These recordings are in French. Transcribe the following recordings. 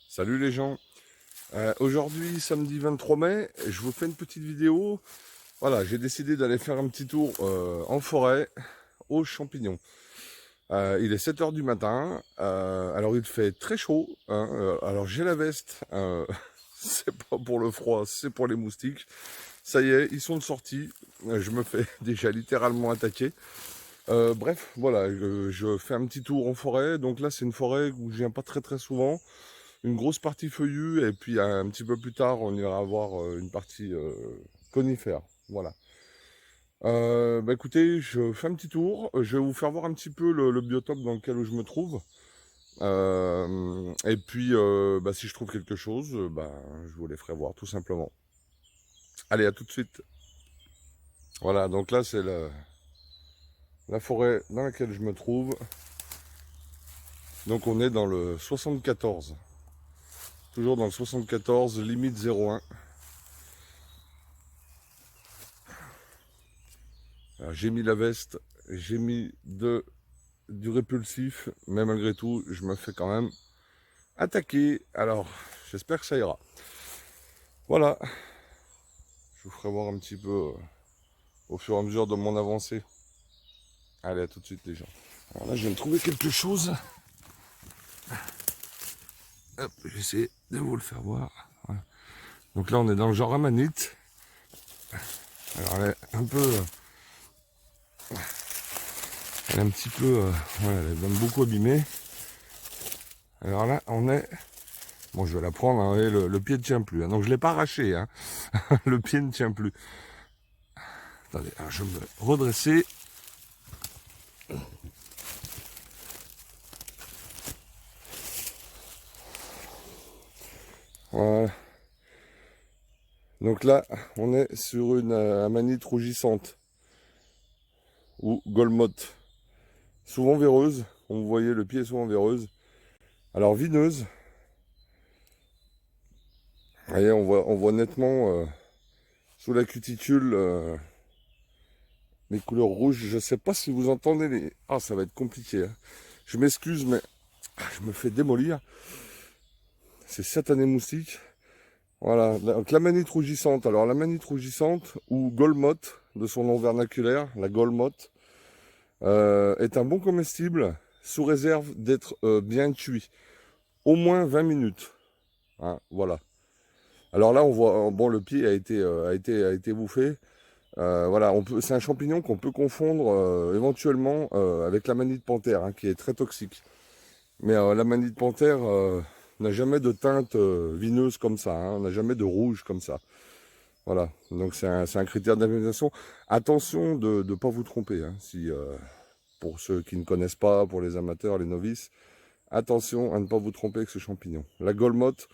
Salut les gens, aujourd'hui samedi 23 mai, je vous fais une petite vidéo. Voilà, j'ai décidé d'aller faire un petit tour en forêt aux champignons. Il est 7 heures du matin, alors il fait très chaud, hein, alors j'ai la veste, c'est pas pour le froid, c'est pour les moustiques. Ça y est, ils sont de sortie, je me fais déjà littéralement attaquer. Bref, voilà, je fais un petit tour en forêt, donc là c'est une forêt où je viens pas très souvent. Une grosse partie feuillue et puis un petit peu plus tard on ira avoir une partie conifère. Voilà. Bah écoutez, je fais un petit tour. Je vais vous faire voir un petit peu le biotope dans lequel je me trouve. Et puis bah, si je trouve quelque chose, bah, je vous les ferai voir tout simplement. Allez, à tout de suite. Voilà, donc là c'est la forêt dans laquelle je me trouve. Donc on est dans le 74. Toujours dans le 74, limite 01. J'ai mis la veste, j'ai mis du répulsif, mais malgré tout, je me fais quand même attaquer. Alors, j'espère que ça ira. Voilà, je vous ferai voir un petit peu au fur et à mesure de mon avancée. Allez, à tout de suite les gens. Alors là, je viens de trouver quelque chose. Hop, j'essaie de vous le faire voir. Voilà. Donc là, on est dans le genre amanite. Alors, elle est un peu... elle est un petit peu... voilà, elle est même beaucoup abîmée. Alors là, on est... Bon, je vais la prendre, hein, et le pied ne tient plus. Hein, donc je ne l'ai pas arraché. Hein. Le pied ne tient plus. Attendez, alors je vais me redresser. Voilà. Donc là, on est sur une amanite rougissante. Ou golmotte. Souvent véreuse. Comme vous voyez, le pied est souvent véreuse. Alors vineuse. Vous voyez, on voit nettement sous la cuticule les couleurs rouges. Je ne sais pas si vous entendez les... Ah, ça va être compliqué. Hein. Je m'excuse, mais je me fais démolir. C'est satané moustique. Voilà, donc la manite rougissante. Alors la manite rougissante, ou golmotte, de son nom vernaculaire, la golmotte, est un bon comestible sous réserve d'être bien cuit. Au moins 20 minutes. Hein, voilà. Alors là, on voit, bon, le pied a été bouffé. Voilà, c'est un champignon qu'on peut confondre éventuellement avec la manite panthère, hein, qui est très toxique. Mais la manite panthère n'a jamais de teinte vineuse comme ça, hein, n'a jamais de rouge comme ça. Voilà, donc c'est un critère d'appréciation. Attention de ne pas vous tromper, hein, si, pour ceux qui ne connaissent pas, pour les amateurs, les novices, attention à ne pas vous tromper avec ce champignon. La golmotte,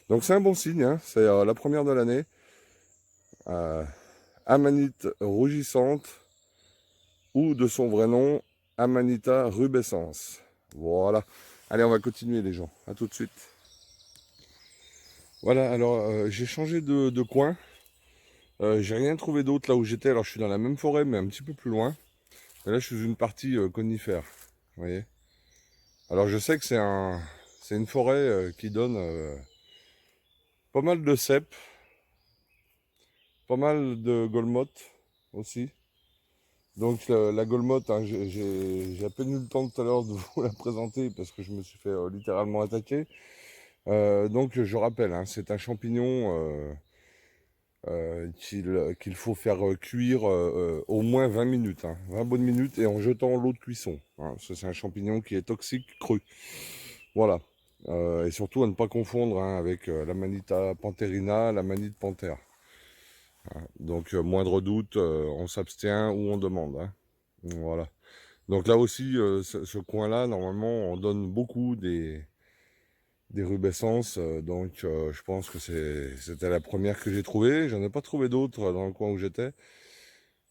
donc c'est un bon signe, hein, c'est la première de l'année. Amanite rougissante, ou de son vrai nom, Amanita rubescens. Voilà. Allez, on va continuer les gens. À tout de suite. Voilà, alors j'ai changé de coin. J'ai rien trouvé d'autre là où j'étais. Alors je suis dans la même forêt, mais un petit peu plus loin. Et là, je suis dans une partie conifère. Vous voyez. Alors je sais que c'est une forêt qui donne pas mal de cèpes, pas mal de golmottes aussi. Donc la golmotte, hein, j'ai à peine eu le temps tout à l'heure de vous la présenter parce que je me suis fait littéralement attaquer. Donc je rappelle, hein, c'est un champignon qu'il faut faire cuire au moins 20 minutes, hein, 20 bonnes minutes et en jetant l'eau de cuisson. Hein, c'est un champignon qui est toxique cru. Voilà. Et surtout à ne pas confondre, hein, avec l'Amanita pantherina, l'Amanite panthère. Hein. Donc moindre doute, on s'abstient ou on demande. Hein. Voilà. Donc là aussi, ce coin-là, normalement, on donne beaucoup des rubescences. Donc je pense que c'était la première que j'ai trouvée. J'en ai pas trouvé d'autres dans le coin où j'étais.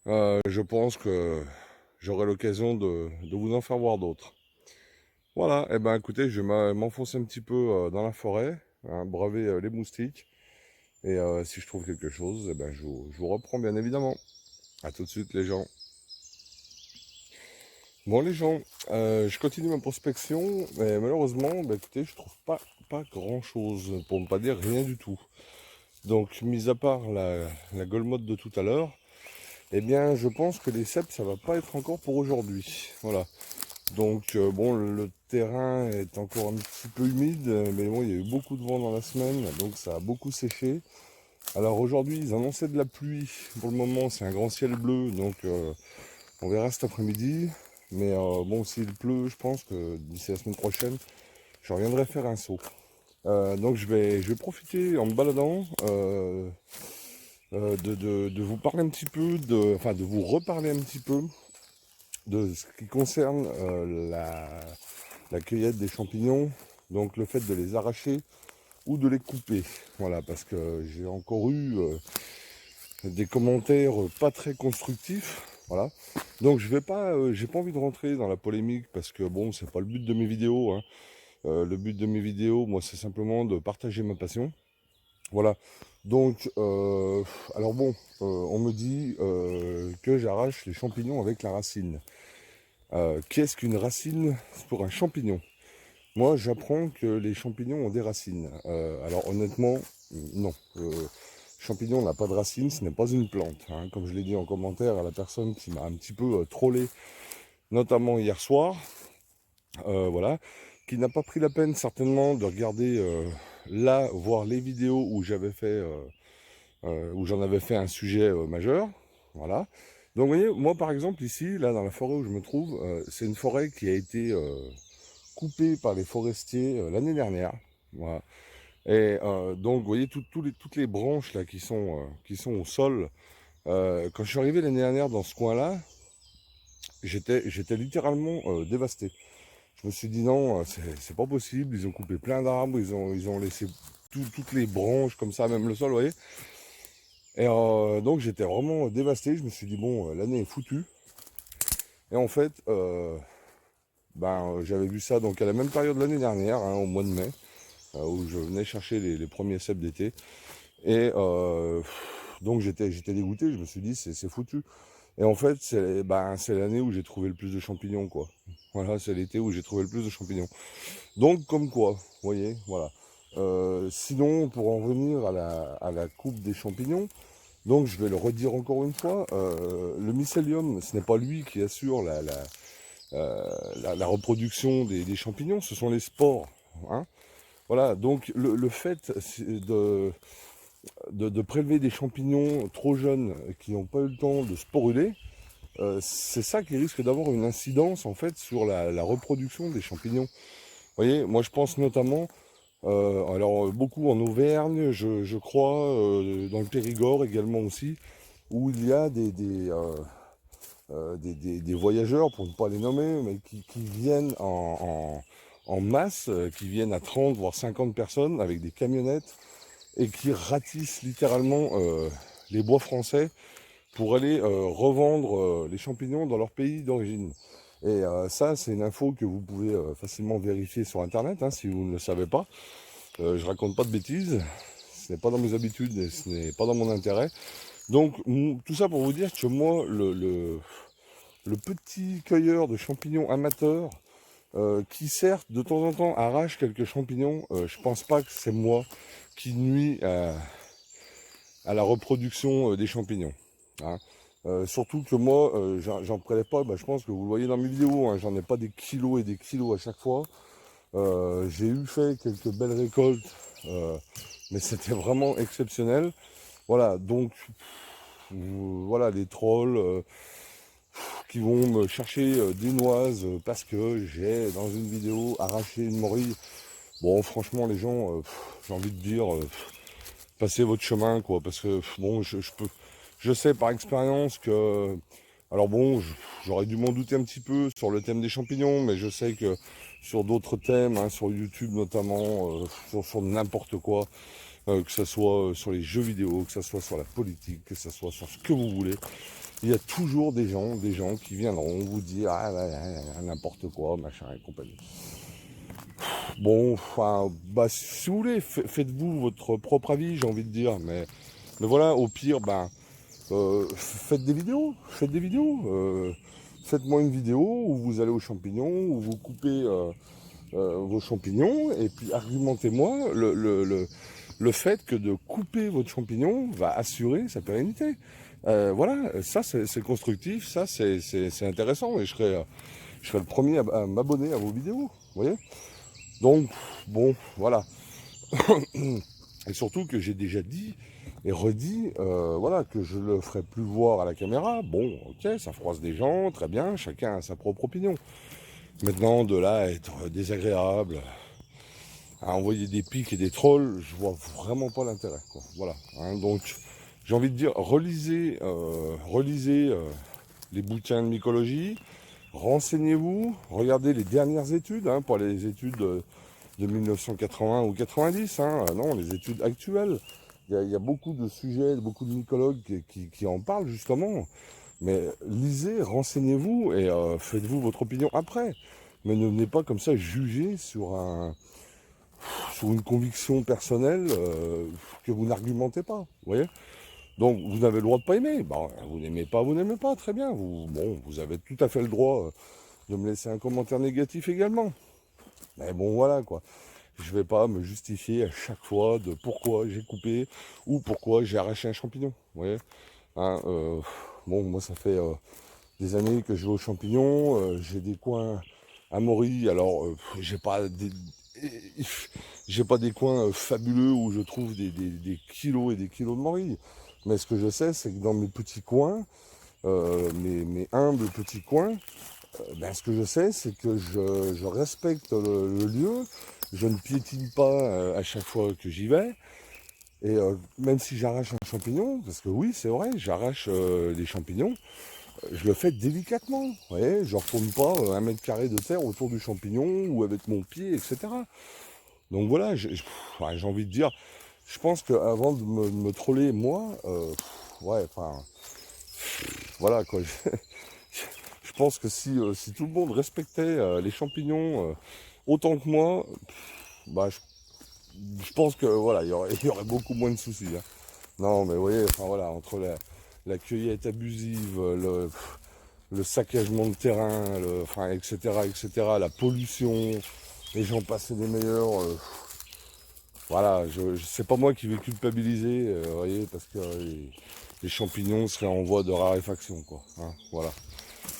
Je pense que j'aurai l'occasion de vous en faire voir d'autres. Voilà, et ben écoutez, je vais m'enfoncer un petit peu dans la forêt, hein, braver les moustiques. Et si je trouve quelque chose, eh ben, je vous reprends bien évidemment. À tout de suite les gens. Bon les gens, je continue ma prospection, mais malheureusement, bah, écoutez, je trouve pas grand chose, pour ne pas dire rien du tout. Donc, mis à part la Golmotte de tout à l'heure, eh bien, je pense que les cèpes, ça va pas être encore pour aujourd'hui. Voilà. Donc, bon, le terrain est encore un petit peu humide, mais bon, il y a eu beaucoup de vent dans la semaine, donc ça a beaucoup séché. Alors aujourd'hui, ils annonçaient de la pluie. Pour le moment, c'est un grand ciel bleu, donc on verra cet après-midi. Mais bon, s'il pleut, je pense que d'ici la semaine prochaine, je reviendrai faire un saut. Donc je vais profiter en me baladant de vous parler un petit peu, enfin de vous reparler un petit peu de ce qui concerne la cueillette des champignons, donc le fait de les arracher ou de les couper. Voilà, parce que j'ai encore eu des commentaires pas très constructifs. Voilà. Donc je vais pas, j'ai pas envie de rentrer dans la polémique parce que bon, c'est pas le but de mes vidéos, hein. Le but de mes vidéos, moi, c'est simplement de partager ma passion. Voilà. Donc, alors bon, on me dit que j'arrache les champignons avec la racine. Qu'est-ce qu'une racine pour un champignon? Moi, j'apprends que les champignons ont des racines. Alors honnêtement, non. Champignon n'a pas de racines, ce n'est pas une plante, hein. Comme je l'ai dit en commentaire à la personne qui m'a un petit peu trollé, notamment hier soir. Voilà, qui n'a pas pris la peine certainement de regarder là, voir les vidéos où j'avais fait, où j'en avais fait un sujet majeur. Voilà. Donc vous voyez, moi par exemple ici, là dans la forêt où je me trouve, c'est une forêt qui a été coupée par les forestiers l'année dernière. Voilà. Et donc vous voyez toutes les branches là qui sont au sol. Quand je suis arrivé l'année dernière dans ce coin-là, j'étais littéralement dévasté. Je me suis dit non, c'est pas possible, ils ont coupé plein d'arbres, ils ont laissé toutes les branches comme ça, même le sol, vous voyez. Et donc j'étais vraiment dévasté, je me suis dit bon, l'année est foutue. Et en fait, j'avais vu ça donc à la même période de l'année dernière, hein, au mois de mai, où je venais chercher les premiers cèpes d'été. Et donc j'étais dégoûté, je me suis dit c'est foutu. Et en fait, c'est l'année où j'ai trouvé le plus de champignons, quoi. Voilà, c'est l'été où j'ai trouvé le plus de champignons. Donc, comme quoi, vous voyez, voilà. Sinon, pour en revenir à la coupe des champignons, donc je vais le redire encore une fois, le mycélium, ce n'est pas lui qui assure la reproduction des champignons, ce sont les spores, hein. Voilà, donc le fait de prélever des champignons trop jeunes qui n'ont pas eu le temps de sporuler, c'est ça qui risque d'avoir une incidence en fait sur la reproduction des champignons. Vous voyez, moi je pense notamment, alors beaucoup en Auvergne, je crois, dans le Périgord également aussi, où il y a des voyageurs, pour ne pas les nommer, mais qui viennent en masse, qui viennent à 30 voire 50 personnes avec des camionnettes et qui ratissent littéralement les bois français pour aller revendre les champignons dans leur pays d'origine. Et ça, c'est une info que vous pouvez facilement vérifier sur Internet, hein, si vous ne le savez pas. Je raconte pas de bêtises, ce n'est pas dans mes habitudes et ce n'est pas dans mon intérêt. Donc, tout ça pour vous dire que moi, le petit cueilleur de champignons amateur, qui certes, de temps en temps, arrache quelques champignons, je pense pas que c'est moi qui nuit à la reproduction des champignons, hein. Surtout que moi, j'en prélève pas, je pense que vous le voyez dans mes vidéos, hein, j'en ai pas des kilos et des kilos à chaque fois. J'ai eu fait quelques belles récoltes, mais c'était vraiment exceptionnel. Voilà, donc voilà les trolls qui vont me chercher des noises parce que j'ai dans une vidéo arraché une morille. Bon, franchement, les gens, j'ai envie de dire, passez votre chemin, quoi, parce que bon, je sais par expérience que, alors bon, j'aurais dû m'en douter un petit peu sur le thème des champignons, mais je sais que sur d'autres thèmes, hein, sur YouTube notamment, sur n'importe quoi, que ce soit sur les jeux vidéo, que ce soit sur la politique, que ce soit sur ce que vous voulez, il y a toujours des gens qui viendront vous dire ah, n'importe quoi, machin et compagnie. Bon, enfin, bah, si vous voulez, faites-vous votre propre avis, j'ai envie de dire. Mais voilà, au pire, ben, faites des vidéos. Faites-moi une vidéo où vous allez aux champignons, où vous coupez vos champignons, et puis argumentez-moi le fait que de couper votre champignon va assurer sa pérennité. Voilà, ça c'est constructif, ça c'est intéressant, et je serai le premier à m'abonner à vos vidéos, vous voyez. Donc, bon, voilà. Et surtout que j'ai déjà dit et redit, voilà, que je le ferai plus voir à la caméra. Bon, ok, ça froisse des gens, très bien, chacun a sa propre opinion. Maintenant, de là à être désagréable, à envoyer des pics et des trolls, je vois vraiment pas l'intérêt, quoi. Voilà. Hein, donc, j'ai envie de dire, relisez les bouquins de mycologie, renseignez-vous, regardez les dernières études, hein, pas les études de 1980 ou 90, hein, non, les études actuelles. Il y a beaucoup de sujets, beaucoup de mycologues qui en parlent justement. Mais lisez, renseignez-vous et faites-vous votre opinion après. Mais ne venez pas comme ça juger sur une conviction personnelle que vous n'argumentez pas. Vous voyez. Donc vous avez le droit de pas aimer. Bon, vous n'aimez pas, vous n'aimez pas, très bien. Vous avez tout à fait le droit de me laisser un commentaire négatif également. Mais bon, voilà quoi. Je vais pas me justifier à chaque fois de pourquoi j'ai coupé ou pourquoi j'ai arraché un champignon. Vous voyez. Hein, bon, moi ça fait des années que je vais aux champignons. J'ai des coins à Maury. Alors, j'ai pas des coins fabuleux où je trouve des kilos et des kilos de Maury. Mais ce que je sais, c'est que dans mes petits coins, mes humbles petits coins, ben, ce que je sais, c'est que je respecte le lieu, je ne piétine pas à chaque fois que j'y vais, et même si j'arrache un champignon, parce que oui, c'est vrai, j'arrache des champignons, je le fais délicatement, vous voyez, je ne retourne pas 1 mètre carré de terre autour du champignon ou avec mon pied, etc. Donc voilà, j'ai envie de dire, je pense qu'avant de me troller, moi, ouais, enfin, voilà quoi. Je pense que si tout le monde respectait les champignons autant que moi, bah, je pense que voilà, il y aurait beaucoup moins de soucis. Hein. Non, mais vous voyez, enfin voilà, entre la cueillette abusive, le saccagement de terrain, enfin, etc., la pollution, les gens passaient des meilleurs. Voilà, c'est pas moi qui vais culpabiliser, vous voyez, parce que les champignons seraient en voie de raréfaction, quoi. Hein, voilà.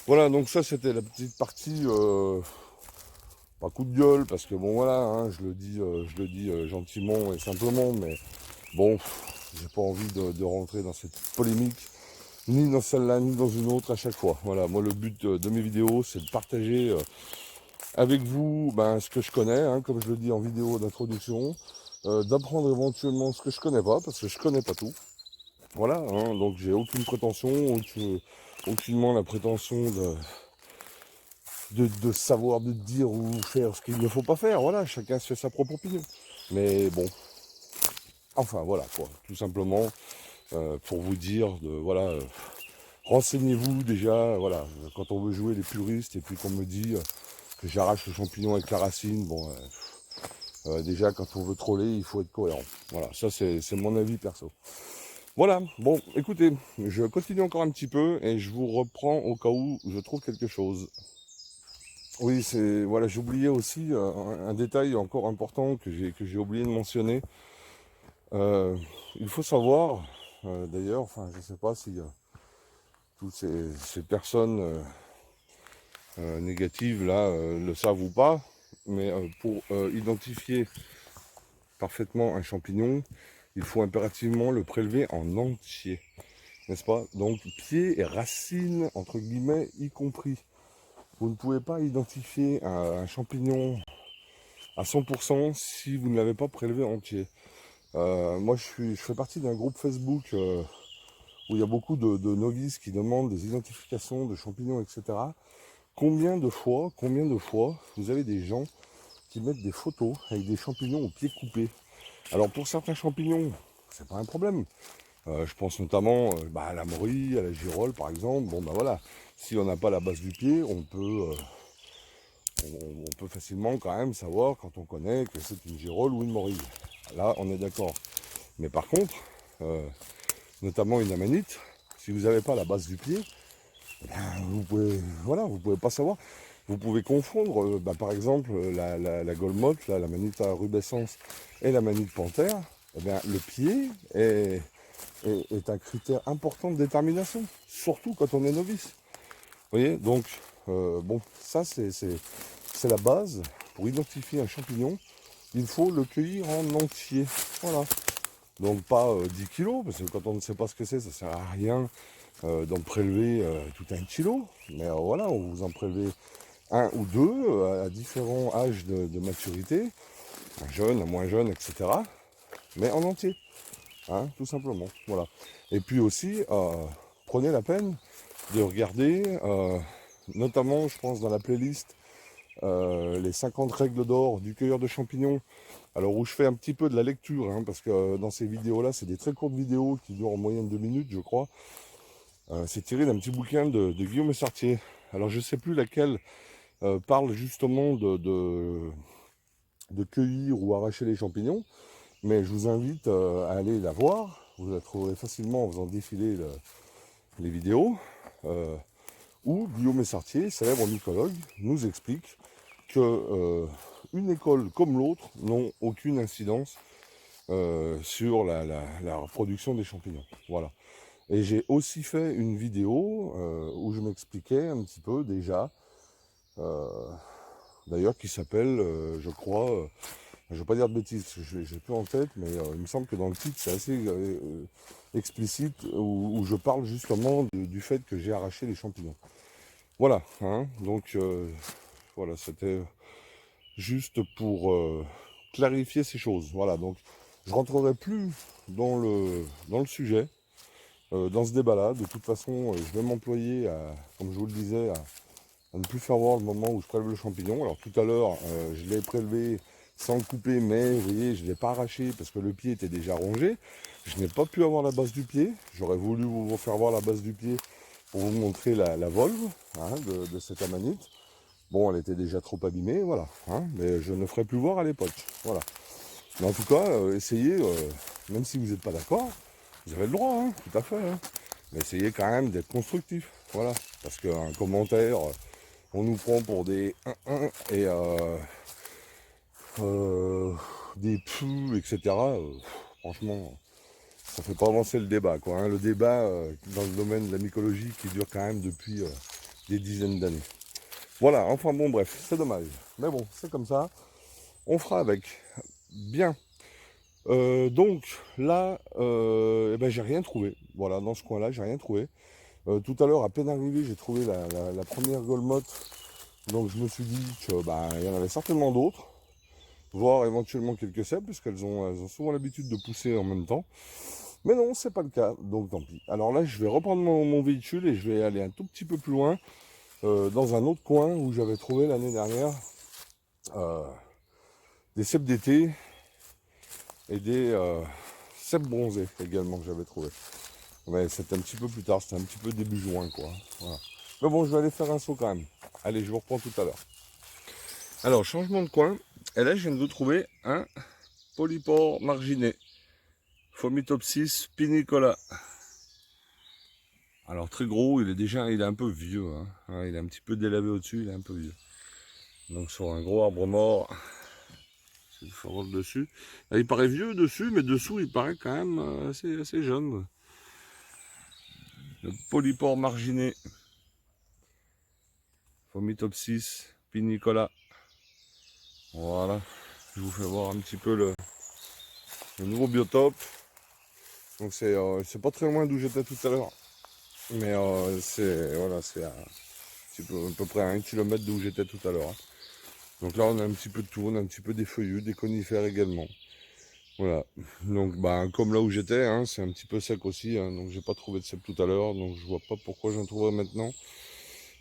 Voilà, donc ça c'était la petite partie, pas coup de gueule, parce que bon voilà, hein, je le dis gentiment et simplement, mais bon, j'ai pas envie de rentrer dans cette polémique, ni dans celle-là, ni dans une autre à chaque fois. Voilà, moi le but de mes vidéos, c'est de partager avec vous ben, ce que je connais, hein, comme je le dis en vidéo d'introduction, d'apprendre éventuellement ce que je connais pas, parce que je connais pas tout. Voilà, hein, donc j'ai aucune prétention, aucunement la prétention de savoir, de dire ou faire ce qu'il ne faut pas faire. Voilà, chacun se fait sa propre opinion. Mais bon, enfin voilà quoi, tout simplement pour vous dire de voilà, renseignez-vous déjà. Voilà, quand on veut jouer les puristes et puis qu'on me dit que j'arrache le champignon avec la racine, bon, déjà quand on veut troller, il faut être cohérent. Voilà, ça c'est mon avis perso. Voilà, bon, écoutez, je continue encore un petit peu et je vous reprends au cas où je trouve quelque chose. Oui, voilà, j'ai oublié aussi un détail encore important que j'ai oublié de mentionner. Euh, il faut savoir, d'ailleurs, enfin, je ne sais pas si toutes ces personnes négatives là le savent ou pas, mais pour identifier parfaitement un champignon, il faut impérativement le prélever en entier, n'est-ce pas? Donc pieds et racines entre guillemets y compris. Vous ne pouvez pas identifier un champignon à 100% si vous ne l'avez pas prélevé entier. Moi, je fais partie d'un groupe Facebook où il y a beaucoup de novices qui demandent des identifications de champignons, etc. Combien de fois vous avez des gens qui mettent des photos avec des champignons aux pieds coupés? Alors pour certains champignons, c'est pas un problème. Je pense notamment à la morille, à la girole par exemple. Bon ben voilà, si on n'a pas la base du pied, on peut facilement quand même savoir quand on connaît que c'est une girole ou une morille. Là, on est d'accord. Mais par contre, notamment une amanite, si vous n'avez pas la base du pied, vous pouvez pas savoir. Vous pouvez confondre, par exemple, la Golmotte, la Manita rubescens et la Manite panthère. Eh bien, le pied est un critère important de détermination, surtout quand on est novice. Vous voyez, donc, bon, ça c'est la base. Pour identifier un champignon, il faut le cueillir en entier. Voilà. Donc pas 10 kilos, parce que quand on ne sait pas ce que c'est, ça sert à rien d'en prélever tout un kilo. Mais voilà, on vous en prélevez un ou deux à différents âges de maturité, un jeune, un moins jeune, etc. Mais en entier, hein, tout simplement. Voilà. Et puis aussi, prenez la peine de regarder, notamment, je pense, dans la playlist, les 50 règles d'or du cueilleur de champignons. Alors, où je fais un petit peu de la lecture, hein, parce que dans ces vidéos-là, c'est des très courtes vidéos qui durent en moyenne 2 minutes, je crois. C'est tiré d'un petit bouquin de Guillaume Sartier. Alors, je ne sais plus laquelle parle justement de cueillir ou arracher les champignons, mais je vous invite à aller la voir. Vous la trouverez facilement en faisant défiler les vidéos, où Guillaume Sartier, célèbre mycologue, nous explique que une école comme l'autre n'ont aucune incidence sur la reproduction des champignons. Voilà. Et j'ai aussi fait une vidéo où je m'expliquais un petit peu déjà, d'ailleurs qui s'appelle, je crois, je ne vais pas dire de bêtises, je n'ai plus en tête, mais il me semble que dans le titre c'est assez explicite, où je parle justement du fait que j'ai arraché les champignons. Voilà, hein, donc voilà, c'était juste pour clarifier ces choses. Voilà, donc je rentrerai plus dans le sujet, dans ce débat-là. De toute façon, je vais m'employer à, comme je vous le disais, à ne plus faire voir le moment où je prélève le champignon. Alors tout à l'heure, je l'ai prélevé sans le couper, mais vous voyez, je ne l'ai pas arraché parce que le pied était déjà rongé. Je n'ai pas pu avoir la base du pied. J'aurais voulu vous faire voir la base du pied pour vous montrer la volve, hein, de cette amanite. Bon, elle était déjà trop abîmée, voilà, hein, mais je ne ferai plus voir à l'époque. Voilà. Mais en tout cas, essayez, même si vous n'êtes pas d'accord, vous avez le droit, hein, tout à fait. Hein, mais essayez quand même d'être constructif. Voilà. Parce qu'un commentaire, on nous prend pour des 1-1 et des poux, etc. Franchement, ça fait pas avancer le débat, quoi. Hein. Le débat dans le domaine de la mycologie qui dure quand même depuis des dizaines d'années. Voilà, enfin bon, bref, c'est dommage. Mais bon, c'est comme ça. On fera avec. Bien. Donc là, eh ben, j'ai rien trouvé. Voilà, dans ce coin-là, j'ai rien trouvé. Tout à l'heure, à peine arrivé, j'ai trouvé la première Golmotte. Donc je me suis dit que il y en avait certainement d'autres, voire éventuellement quelques cèpes, puisqu'elles ont souvent l'habitude de pousser en même temps. Mais non, c'est pas le cas, donc tant pis. Alors là, je vais reprendre mon véhicule et je vais aller un tout petit peu plus loin, dans un autre coin où j'avais trouvé l'année dernière des cèpes d'été et des cèpes bronzés également que j'avais trouvé. Mais c'était un petit peu plus tard, c'était un petit peu début juin, quoi. Voilà. Mais bon, je vais aller faire un saut quand même. Allez, je vous reprends tout à l'heure. Alors, changement de coin. Et là, je viens de trouver un polypore marginé. Phomitopsis pinicola. Alors, très gros, il est un peu vieux. Hein. Il est un petit peu délavé au-dessus, il est un peu vieux. Donc, sur un gros arbre mort, c'est le farol dessus. Là, il paraît vieux dessus, mais dessous, il paraît quand même assez jeune. Le polypore marginé. Phomitopsis pinicola. Voilà. Je vous fais voir un petit peu le nouveau biotope. Donc c'est pas très loin d'où j'étais tout à l'heure. Mais c'est à peu près à 1 km d'où j'étais tout à l'heure. Hein. Donc là on a un petit peu de tout, on a un petit peu des feuillus, des conifères également. Voilà. Donc comme là où j'étais, hein, c'est un petit peu sec aussi, hein, donc j'ai pas trouvé de cèpe tout à l'heure, donc je vois pas pourquoi j'en trouverai maintenant.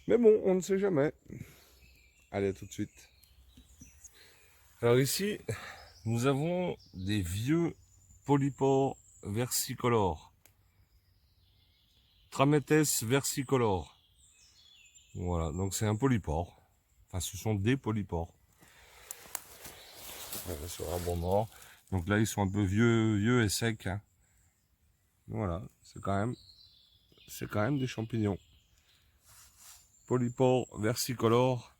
Mais bon, on ne sait jamais. Allez, à tout de suite. Alors ici, nous avons des vieux polypores versicolores. Trametes versicolore. Voilà, donc c'est un polypore. Enfin, ce sont des polypores. Voilà, sur l'arbre mort. Donc là, ils sont un peu vieux et secs. Hein. Voilà, c'est quand même des champignons. Polypore versicolore,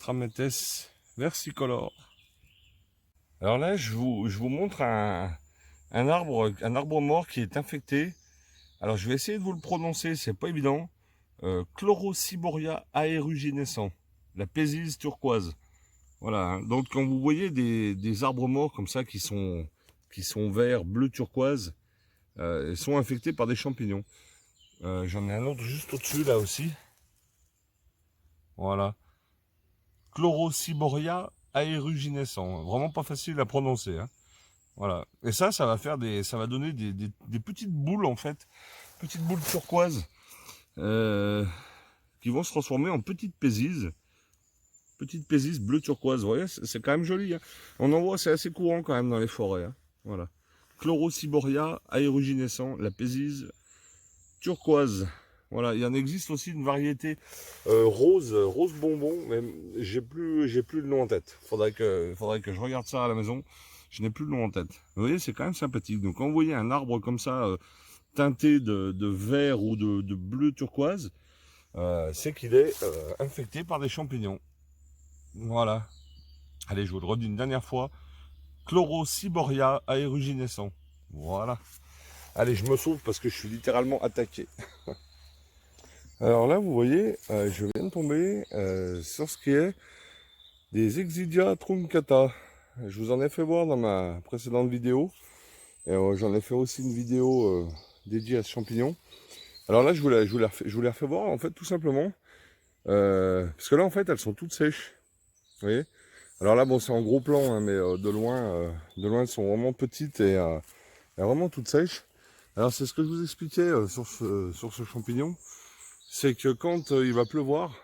Trametes versicolore. Alors là, je vous montre un arbre mort qui est infecté. Alors je vais essayer de vous le prononcer, c'est pas évident. Chlorociboria aeruginescens, la pésise turquoise. Voilà, hein. Donc quand vous voyez des arbres morts comme ça qui sont verts, bleu turquoise, ils sont infectés par des champignons. J'en ai un autre juste au-dessus là aussi. Voilà. Chlorociboria aeruginescens. Vraiment pas facile à prononcer. Hein. Voilà. Et ça va faire ça va donner des petites boules en fait, petites boules turquoises, qui vont se transformer en petites pésises bleu turquoise. Vous voyez, c'est quand même joli. Hein. On en voit, c'est assez courant quand même dans les forêts. Hein. Voilà. Chlorociboria aeruginescens, la pésise turquoise. Voilà, il y en existe aussi une variété rose bonbon, mais j'ai plus le nom en tête. Faudrait que je regarde ça à la maison. Je n'ai plus le nom en tête. Vous voyez, c'est quand même sympathique. Donc quand vous voyez un arbre comme ça, teinté de vert ou de bleu turquoise, c'est qu'il est infecté par des champignons. Voilà. Allez, je vous le redis une dernière fois. Chlorociboria aeruginescens. Voilà. Allez, je me sauve parce que je suis littéralement attaqué. Alors là, vous voyez, je viens de tomber sur ce qui est des Exidia truncata. Je vous en ai fait voir dans ma précédente vidéo. Et j'en ai fait aussi une vidéo dédiée à ce champignon. Alors là, je vous l'ai refait voir, en fait, tout simplement. Parce que là, en fait, elles sont toutes sèches. Vous voyez? Alors là, bon, c'est en gros plan, hein, mais de loin, elles sont vraiment petites et vraiment toutes sèches. Alors, c'est ce que je vous expliquais sur ce champignon. C'est que quand il va pleuvoir,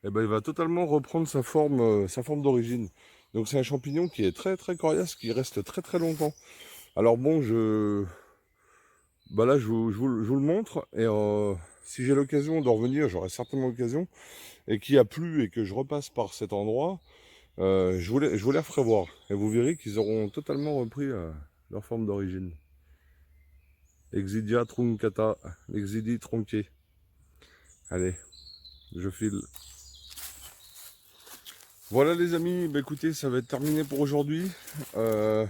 eh ben, il va totalement reprendre sa forme d'origine. Donc c'est un champignon qui est très très coriace, qui reste très très longtemps. Alors bon, là je vous le montre, et si j'ai l'occasion de revenir, j'aurai certainement l'occasion, et qu'il y a plu et que je repasse par cet endroit, je vous les referai voir. Et vous verrez qu'ils auront totalement repris leur forme d'origine. Exidia truncata, Exidie tronqué. Allez, je file. Voilà les amis, bah écoutez, ça va être terminé pour aujourd'hui. Je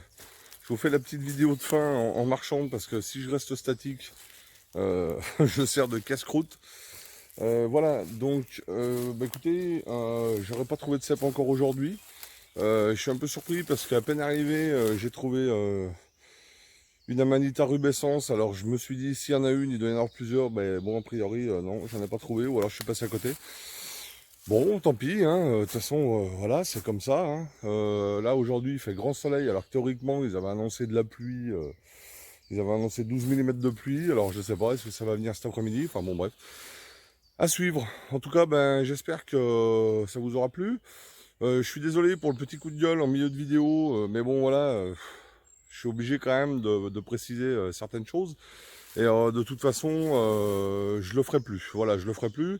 vous fais la petite vidéo de fin en marchant, parce que si je reste statique, je sers de casse-croûte. Voilà, donc bah écoutez, j'aurais pas trouvé de cèpe encore aujourd'hui. Je suis un peu surpris parce qu'à peine arrivé, j'ai trouvé une Amanita rubescens. Alors je me suis dit, s'il y en a une, il doit y en avoir plusieurs. Mais bon, a priori, non, j'en ai pas trouvé, ou alors je suis passé à côté. Bon, tant pis, hein. De toute façon, voilà, c'est comme ça. Hein. Là, aujourd'hui, il fait grand soleil, alors que théoriquement, ils avaient annoncé de la pluie. Ils avaient annoncé 12 mm de pluie, alors je sais pas, est-ce que ça va venir cet après-midi? Enfin bon, bref. À suivre. En tout cas, ben, j'espère que ça vous aura plu. Je suis désolé pour le petit coup de gueule en milieu de vidéo, mais bon, voilà, je suis obligé quand même de préciser certaines choses. Et de toute façon, je le ferai plus. Voilà, je le ferai plus.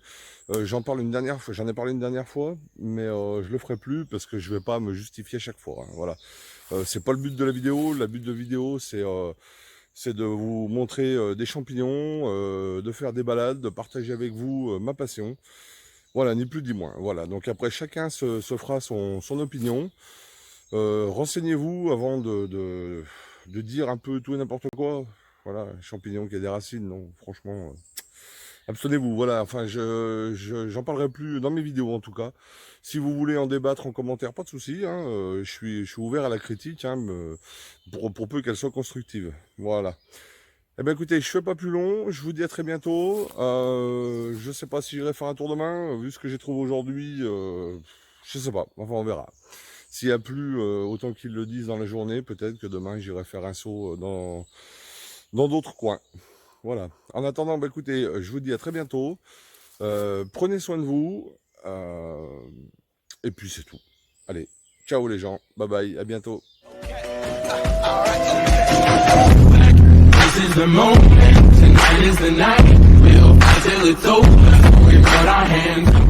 J'en ai parlé une dernière fois, mais je le ferai plus parce que je vais pas me justifier chaque fois. Hein, voilà. C'est pas le but de la vidéo. Le but de la vidéo, c'est de vous montrer des champignons, de faire des balades, de partager avec vous ma passion. Voilà, ni plus ni moins. Voilà. Donc après, chacun se fera son opinion. Renseignez-vous avant de dire un peu tout et n'importe quoi. Voilà, un champignon qui a des racines, non, franchement, abstenez-vous. Voilà, enfin, j'en parlerai plus dans mes vidéos en tout cas. Si vous voulez en débattre en commentaire, pas de souci. Hein, je suis ouvert à la critique, hein, pour peu qu'elle soit constructive. Voilà. Eh bien écoutez, je fais pas plus long. Je vous dis à très bientôt. Je sais pas si j'irai faire un tour demain, vu ce que j'ai trouvé aujourd'hui. Je sais pas. Enfin, on verra. S'il y a plu autant qu'ils le disent dans la journée, peut-être que demain j'irai faire un saut dans d'autres coins. Voilà. En attendant, bah, écoutez, je vous dis à très bientôt. Prenez soin de vous. Et puis c'est tout. Allez, ciao les gens. Bye bye. À bientôt. This is the moment. Tonight is the night. We'll fight till it's over. We put our hands